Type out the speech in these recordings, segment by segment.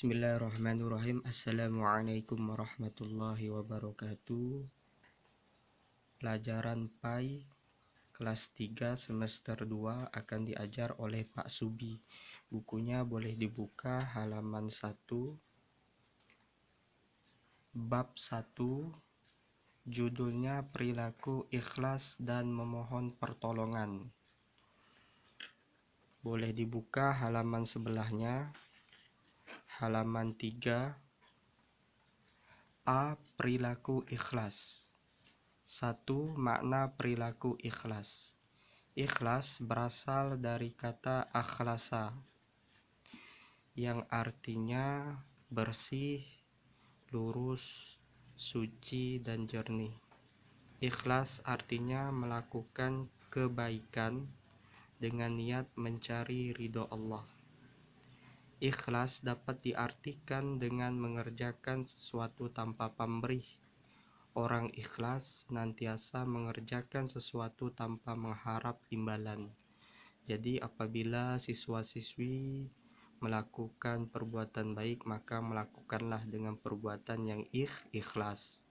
Bismillahirrahmanirrahim. Assalamualaikum warahmatullahi wabarakatuh. Pelajaran PAI kelas 3 semester 2 akan diajar oleh Pak Subi. Bukunya boleh dibuka halaman 1, bab 1, judulnya perilaku ikhlas dan memohon pertolongan. Boleh dibuka halaman sebelahnya, halaman 3. A. Perilaku ikhlas. 1. Makna perilaku ikhlas. Ikhlas berasal dari kata akhlasa, yang artinya bersih, lurus, suci, dan jernih. Ikhlas artinya melakukan kebaikan dengan niat mencari ridho Allah. Ikhlas dapat diartikan dengan mengerjakan sesuatu tanpa pamrih. Orang ikhlas senantiasa mengerjakan sesuatu tanpa mengharap imbalan. Jadi apabila siswa-siswi melakukan perbuatan baik, maka melakukanlah dengan perbuatan yang ikhlas,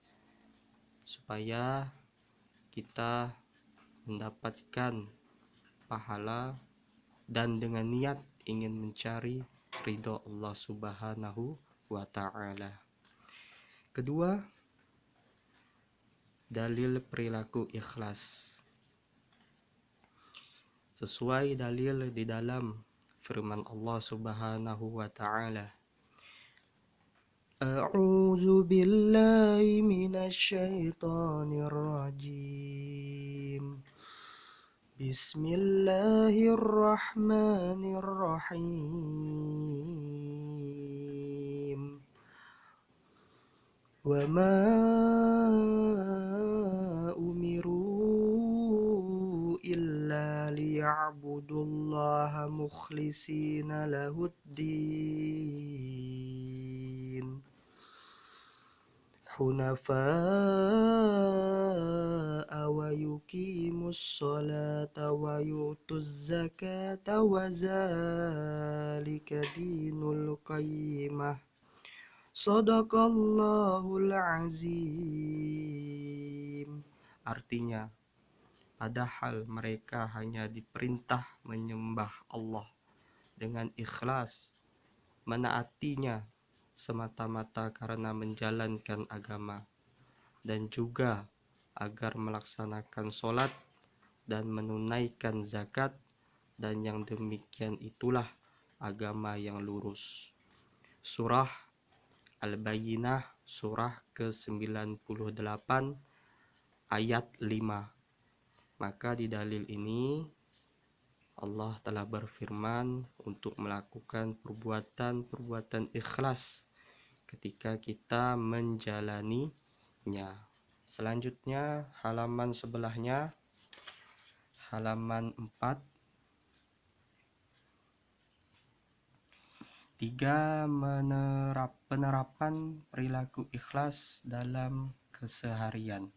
supaya kita mendapatkan pahala dan dengan niat ingin mencari ridho Allah Subhanahu wa ta'ala. Kedua, dalil perilaku ikhlas. Sesuai dalil di dalam firman Allah Subhanahu wa ta'ala, A'udzu billahi minasy syaithanir rajim. Bismillahirrahmanirrahim. Wa ma umiru illa liya'budullaha mukhlishina lahuddin hunafa'a wa yuqimus sholata wa yutuz zakata wa zalika dinul qayyimah. Shadaqallahul azim. Artinya, padahal mereka hanya diperintah menyembah Allah dengan ikhlas, menaatinya semata-mata karena menjalankan agama, dan juga agar melaksanakan sholat dan menunaikan zakat, dan yang demikian itulah agama yang lurus. Surah Al-Bayyinah, surah ke-98 ayat 5. Maka di dalil ini Allah telah berfirman untuk melakukan perbuatan-perbuatan ikhlas ketika kita menjalaninya. Selanjutnya halaman sebelahnya, halaman 4. 3. Penerapan perilaku ikhlas dalam keseharian.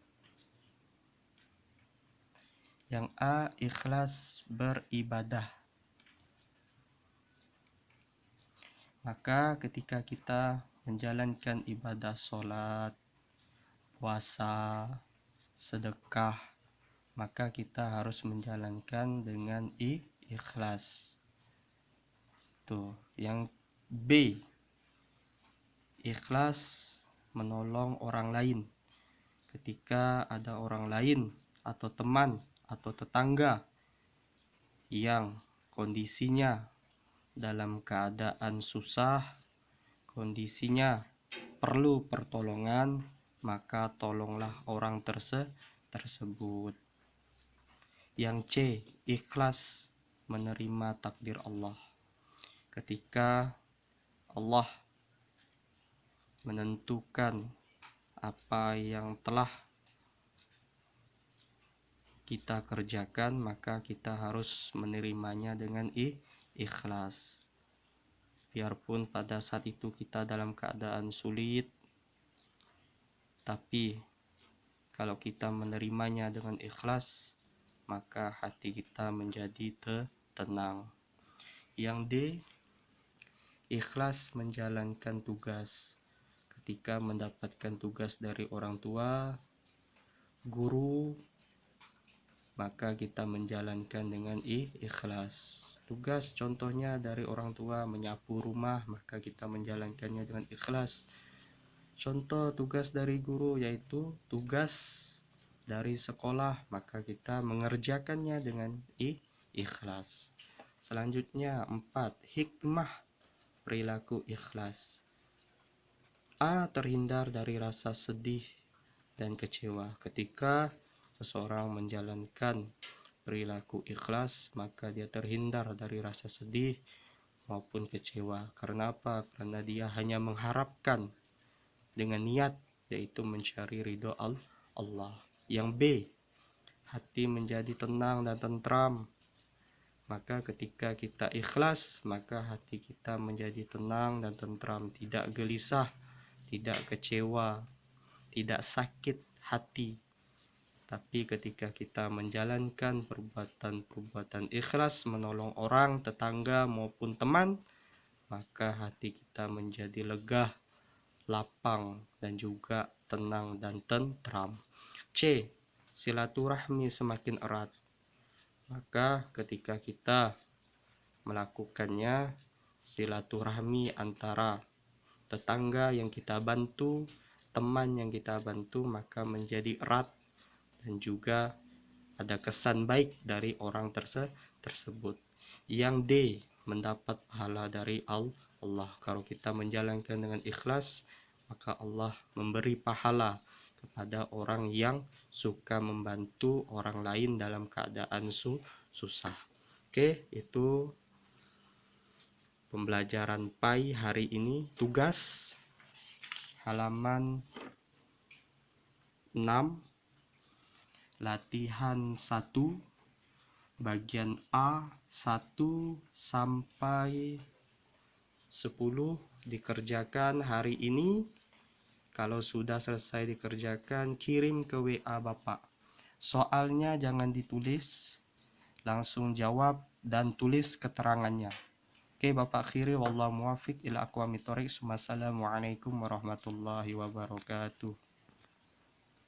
Yang A. Ikhlas beribadah. Maka ketika kita menjalankan ibadah sholat, puasa, sedekah, maka kita harus menjalankan dengan ikhlas. Tuh, yang B. Ikhlas menolong orang lain. Ketika ada orang lain atau teman atau tetangga yang kondisinya dalam keadaan susah, kondisinya perlu pertolongan, maka tolonglah orang tersebut. Yang C. Ikhlas menerima takdir Allah. Ketika Allah menentukan apa yang telah kita kerjakan, maka kita harus menerimanya dengan ikhlas. Biarpun pada saat itu kita dalam keadaan sulit, tapi kalau kita menerimanya dengan ikhlas, maka hati kita menjadi tenang. Yang D. ikhlas menjalankan tugas. Ketika mendapatkan tugas dari orang tua, guru, maka kita menjalankan dengan ikhlas. Tugas contohnya dari orang tua menyapu rumah, maka kita menjalankannya dengan ikhlas. Contoh tugas dari guru yaitu tugas dari sekolah, maka kita mengerjakannya dengan ikhlas. Selanjutnya 4. Hikmah perilaku ikhlas. A. Terhindar dari rasa sedih dan kecewa. Ketika seseorang menjalankan perilaku ikhlas, maka dia terhindar dari rasa sedih maupun kecewa. Karena apa? Karena dia hanya mengharapkan dengan niat, yaitu mencari ridho Allah. Yang B. Hati menjadi tenang dan tentram. Maka ketika kita ikhlas, maka hati kita menjadi tenang dan tentram, tidak gelisah, tidak kecewa, tidak sakit hati. Tapi ketika kita menjalankan perbuatan-perbuatan ikhlas, menolong orang, tetangga maupun teman, maka hati kita menjadi lega, lapang, dan juga tenang dan tentram. C. Silaturahmi semakin erat. Maka ketika kita melakukannya, silaturahmi antara tetangga yang kita bantu, teman yang kita bantu, maka menjadi erat dan juga ada kesan baik dari orang tersebut. Yang D. Mendapat pahala dari Allah. Kalau kita menjalankan dengan ikhlas, maka Allah memberi pahala kepada orang yang suka membantu orang lain dalam keadaan susah. Oke, itu pembelajaran PAI hari ini. Tugas halaman 6, latihan 1, bagian A 1 sampai 10 dikerjakan hari ini. Kalau sudah selesai dikerjakan, kirim ke WA Bapak. Soalnya jangan ditulis, langsung jawab dan tulis keterangannya. Oke, Bapak akhiri, wallahu muwaffiq ila aqwamit thoriq. Wassalamualaikum warahmatullahi wabarakatuh.